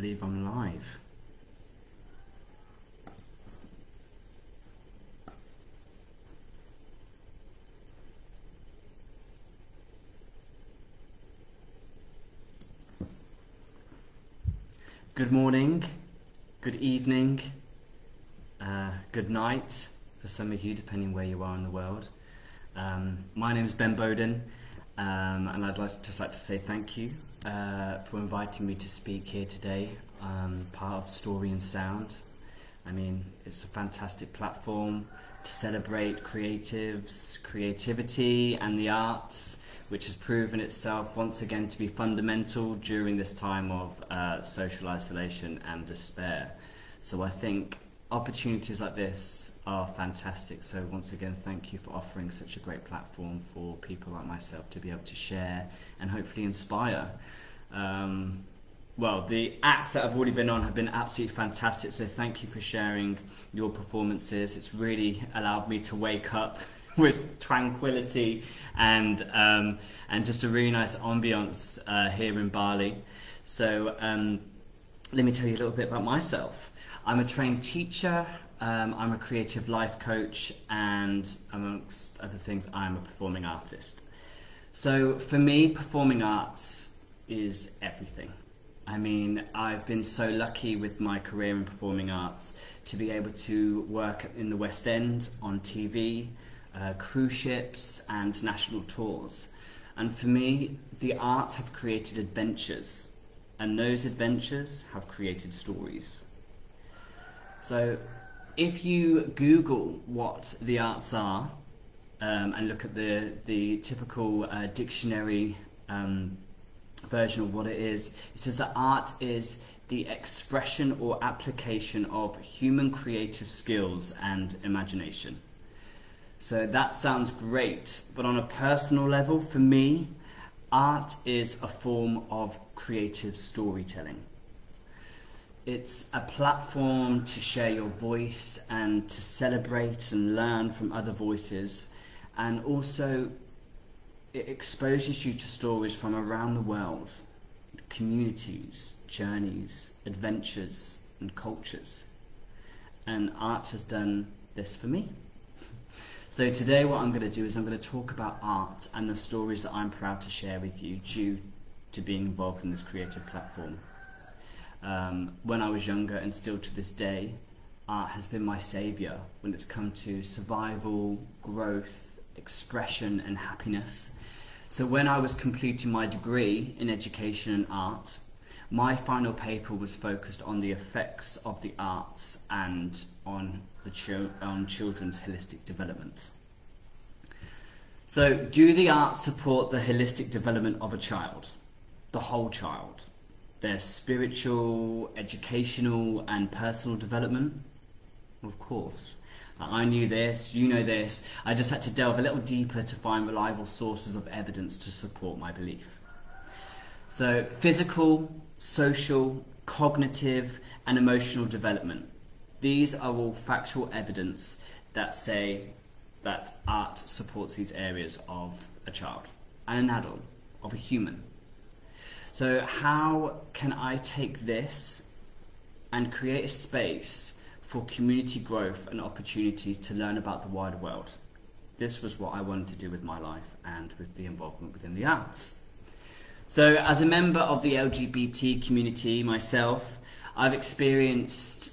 believe I'm live. Good morning, good evening, good night for some of you, depending where you are in the world. My name is Ben Boden, and I'd just like to say thank you for inviting me to speak here today, part of Story and Sound. I mean, it's a fantastic platform to celebrate creatives, creativity and the arts, which has proven itself once again to be fundamental during this time of social isolation and despair. So I think opportunities like this are fantastic. So once again, thank you for offering such a great platform for people like myself to be able to share and hopefully inspire. Well, the acts that I've already been on have been absolutely fantastic, so thank you for sharing your performances. It's really allowed me to wake up with tranquility and just a really nice ambience here in Bali. So let me tell you a little bit about myself. I'm a trained teacher, I'm a creative life coach, and amongst other things, I'm a performing artist. So for me, performing arts is everything. I mean, I've been so lucky with my career in performing arts to be able to work in the West End, on TV, cruise ships and national tours. And for me, the arts have created adventures, and those adventures have created stories. So if you Google what the arts are and look at the typical dictionary version of what it says that art is the expression or application of human creative skills and imagination. So that sounds great, but on a personal level, for me, art is a form of creative storytelling. It's a platform to share your voice and to celebrate and learn from other voices, and also it exposes you to stories from around the world, communities, journeys, adventures and cultures. And art has done this for me. So today what I'm going to do is I'm going to talk about art and the stories that I'm proud to share with you due to being involved in this creative platform. When I was younger, and still to this day, art has been my saviour when it's come to survival, growth, expression and happiness. So when I was completing my degree in education and art, my final paper was focused on the effects of the arts and on children's holistic development. So do the arts support the holistic development of a child, the whole child, their spiritual, educational and personal development? Of course. I knew this, you know this. I just had to delve a little deeper to find reliable sources of evidence to support my belief. So physical, social, cognitive and emotional development. These are all factual evidence that say that art supports these areas of a child and an adult, of a human. So how can I take this and create a space for community growth and opportunities to learn about the wider world? This was what I wanted to do with my life and with the involvement within the arts. So as a member of the LGBT community myself, I've experienced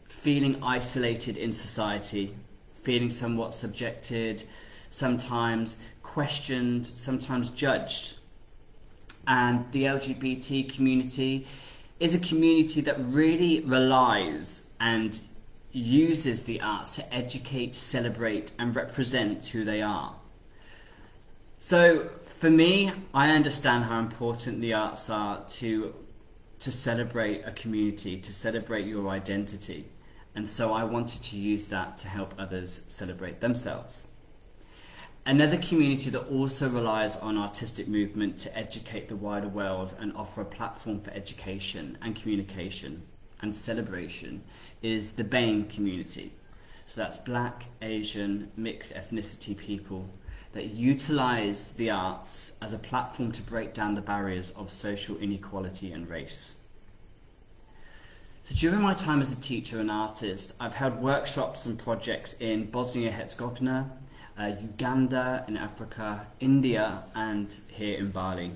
feeling isolated in society, feeling somewhat subjected, sometimes questioned, sometimes judged. And the LGBT community is a community that really relies and uses the arts to educate, celebrate and represent who they are. So for me, I understand how important the arts are to celebrate a community, to celebrate your identity. And so I wanted to use that to help others celebrate themselves. Another community that also relies on artistic movement to educate the wider world and offer a platform for education and communication and celebration is the BAME community. So that's Black, Asian, mixed ethnicity people that utilize the arts as a platform to break down the barriers of social inequality and race. So during my time as a teacher and artist, I've held workshops and projects in Bosnia-Herzegovina, Uganda in Africa, India, and here in Bali,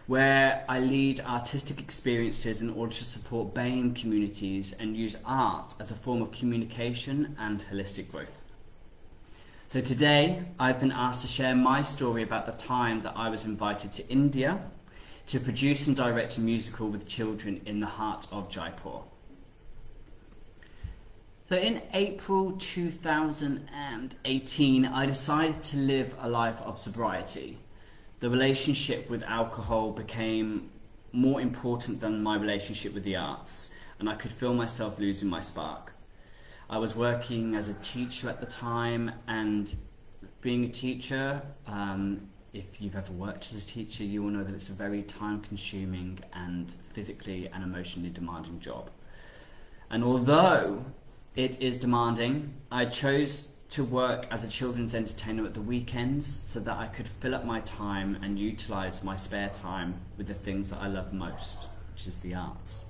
where I lead artistic experiences in order to support BAME communities and use art as a form of communication and holistic growth. So today, I've been asked to share my story about the time that I was invited to India to produce and direct a musical with children in the heart of Jaipur. So in April 2018, I decided to live a life of sobriety. The relationship with alcohol became more important than my relationship with the arts, and I could feel myself losing my spark. I was working as a teacher at the time, and being a teacher, if you've ever worked as a teacher, you will know that it's a very time-consuming and physically and emotionally demanding job. And although it is demanding, I chose to work as a children's entertainer at the weekends so that I could fill up my time and utilise my spare time with the things that I love most, which is the arts.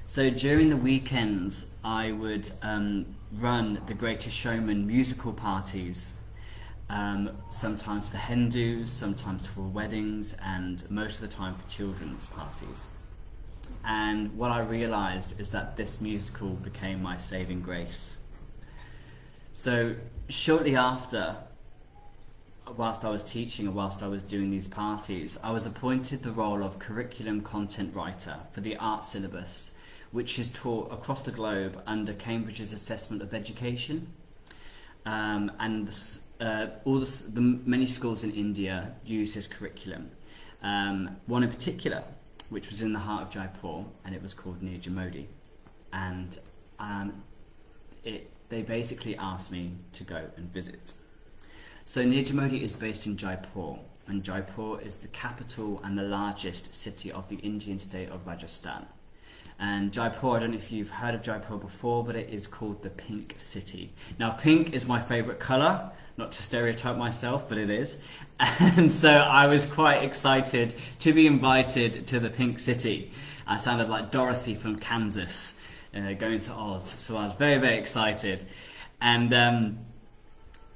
So during the weekends, I would run the Greatest Showman musical parties, sometimes for Hindus, sometimes for weddings, and most of the time for children's parties. And what I realised is that this musical became my saving grace. So shortly after, whilst I was teaching and whilst I was doing these parties, I was appointed the role of curriculum content writer for the art syllabus, which is taught across the globe under Cambridge's Assessment of Education. And the many schools in India use this curriculum. One in particular, which was in the heart of Jaipur, and it was called Nirja Modi. And they basically asked me to go and visit. So Nirja Modi is based in Jaipur, and Jaipur is the capital and the largest city of the Indian state of Rajasthan. And Jaipur, I don't know if you've heard of Jaipur before, but it is called the Pink City. Now, pink is my favourite colour, not to stereotype myself, but it is. And so I was quite excited to be invited to the Pink City. I sounded like Dorothy from Kansas, going to Oz, so I was very, very excited. And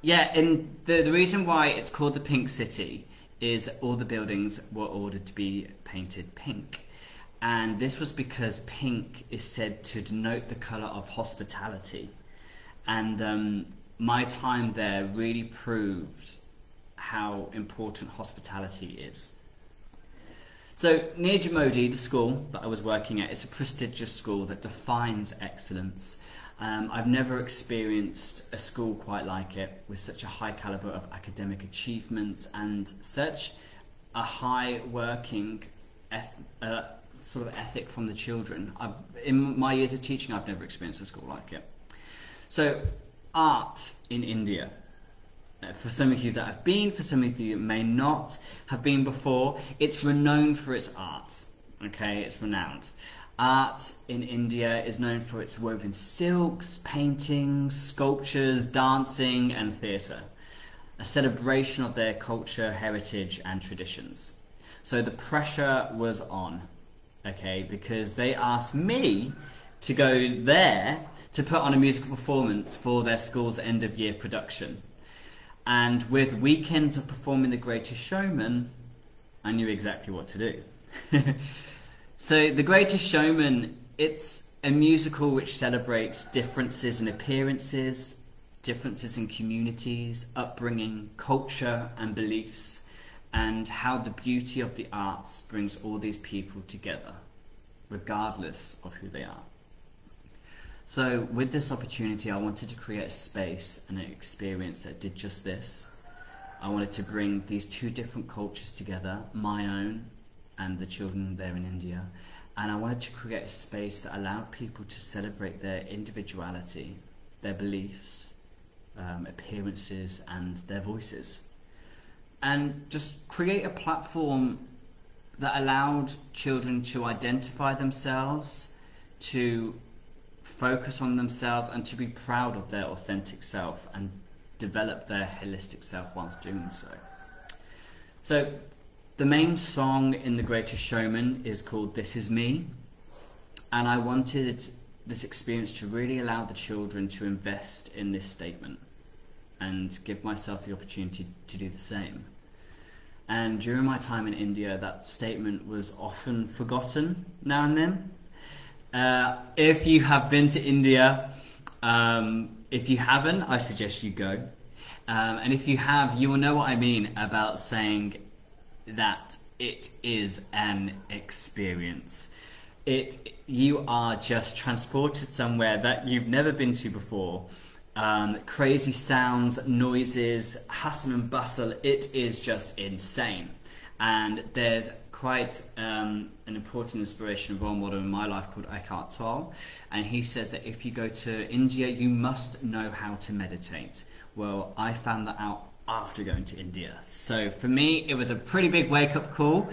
yeah, and the reason why it's called the Pink City is all the buildings were ordered to be painted pink. And this was because pink is said to denote the colour of hospitality. And my time there really proved how important hospitality is. So Nirja Modi, the school that I was working at, it's a prestigious school that defines excellence. I've never experienced a school quite like it, with such a high calibre of academic achievements and such a high working sort of ethic from the children. In my years of teaching, I've never experienced a school like it. So, art in India. For some of you that have been, for some of you that may not have been before, it's renowned for its art. Okay, it's renowned. Art in India is known for its woven silks, paintings, sculptures, dancing, and theatre. A celebration of their culture, heritage, and traditions. So the pressure was on. Okay, because they asked me to go there to put on a musical performance for their school's end-of-year production. And with weekends of performing The Greatest Showman, I knew exactly what to do. So The Greatest Showman, it's a musical which celebrates differences in appearances, differences in communities, upbringing, culture and beliefs, and how the beauty of the arts brings all these people together, regardless of who they are. So with this opportunity, I wanted to create a space and an experience that did just this. I wanted to bring these two different cultures together, my own and the children there in India, and I wanted to create a space that allowed people to celebrate their individuality, their beliefs, appearances and their voices. And just create a platform that allowed children to identify themselves, to focus on themselves and to be proud of their authentic self and develop their holistic self whilst doing so. So the main song in The Greatest Showman is called This Is Me, And I wanted this experience to really allow the children to invest in this statement and give myself the opportunity to do the same. And during my time in India, that statement was often forgotten now and then. If you have been to India, if you haven't, I suggest you go. And if you have, you will know what I mean about saying that it is an experience. You are just transported somewhere that you've never been to before. Crazy sounds, noises, hustle and bustle, it is just insane. And there's quite an important inspirational role model in my life called Eckhart Tolle, and he says that if you go to India, you must know how to meditate. Well, I found that out after going to India. So for me, it was a pretty big wake-up call,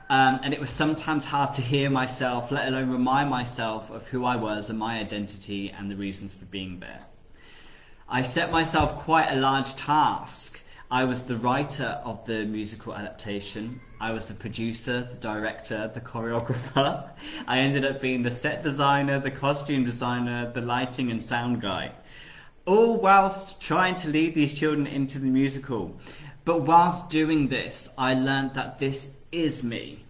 and it was sometimes hard to hear myself, let alone remind myself of who I was and my identity and the reasons for being there. I set myself quite a large task. I was the writer of the musical adaptation. I was the producer, the director, the choreographer. I ended up being the set designer, the costume designer, the lighting and sound guy. All whilst trying to lead these children into the musical. But whilst doing this, I learned that this is me,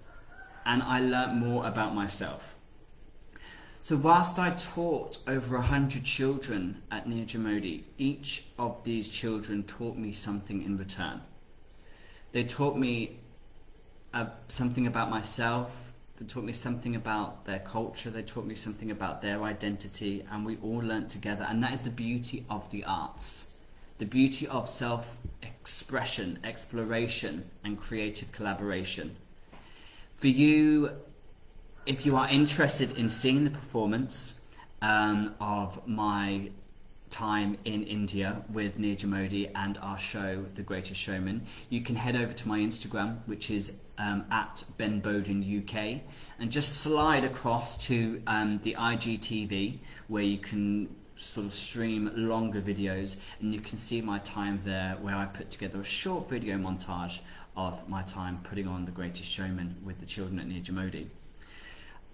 and I learned more about myself. So whilst I taught over 100 children at Nirja Modi, each of these children taught me something in return. They taught me something about myself, they taught me something about their culture, they taught me something about their identity, and we all learnt together. And that is the beauty of the arts, the beauty of self-expression, exploration, and creative collaboration. For you, if you are interested in seeing the performance of my time in India with Nirja Modi and our show, The Greatest Showman, you can head over to my Instagram, which is at Ben Boden UK, and just slide across to the IGTV, where you can sort of stream longer videos, and you can see my time there, where I put together a short video montage of my time putting on The Greatest Showman with the children at Nirja Modi.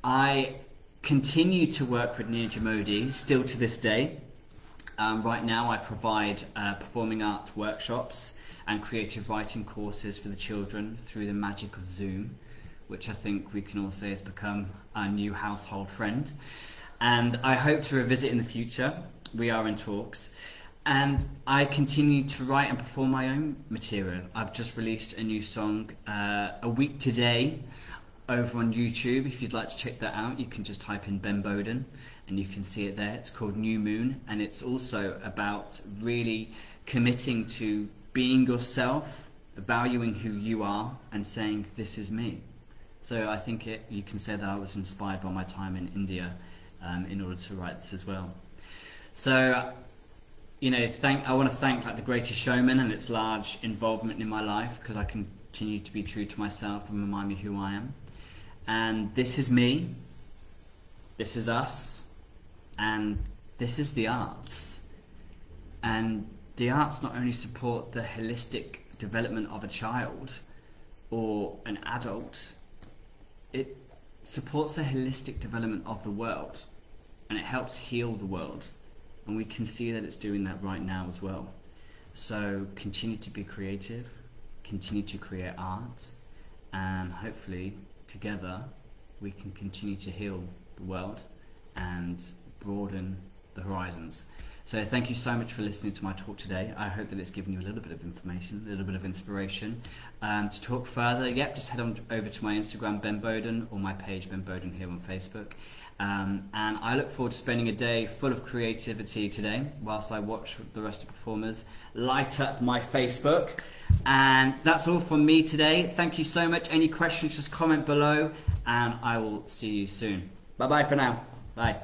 I continue to work with Nirja Modi still to this day. Right now I provide performing art workshops and creative writing courses for the children through the magic of Zoom, which I think we can all say has become our new household friend. And I hope to revisit in the future. We are in talks. And I continue to write and perform my own material. I've just released a new song a week today over on YouTube. If you'd like to check that out, you can just type in Ben Boden and you can see it there. It's called New Moon, and it's also about really committing to being yourself, valuing who you are, and saying, this is me. So I think you can say that I was inspired by my time in India in order to write this as well. So, you know, I want to thank The Greatest Showman and its large involvement in my life, because I continue to be true to myself and remind me who I am. And this is me, this is us, and this is the arts. And the arts not only support the holistic development of a child or an adult, it supports the holistic development of the world, and it helps heal the world. And we can see that it's doing that right now as well. So continue to be creative, continue to create art, and hopefully together we can continue to heal the world and broaden the horizons. So thank you so much for listening to my talk today. I hope that it's given you a little bit of information, a little bit of inspiration. To talk further, just head on over to my Instagram, Ben Boden, or my page, Ben Boden, here on Facebook. And I look forward to spending a day full of creativity today whilst I watch the rest of the performers light up my Facebook. And that's all from me today. Thank you so much. Any questions, just comment below, and I will see you soon. Bye bye for now. Bye.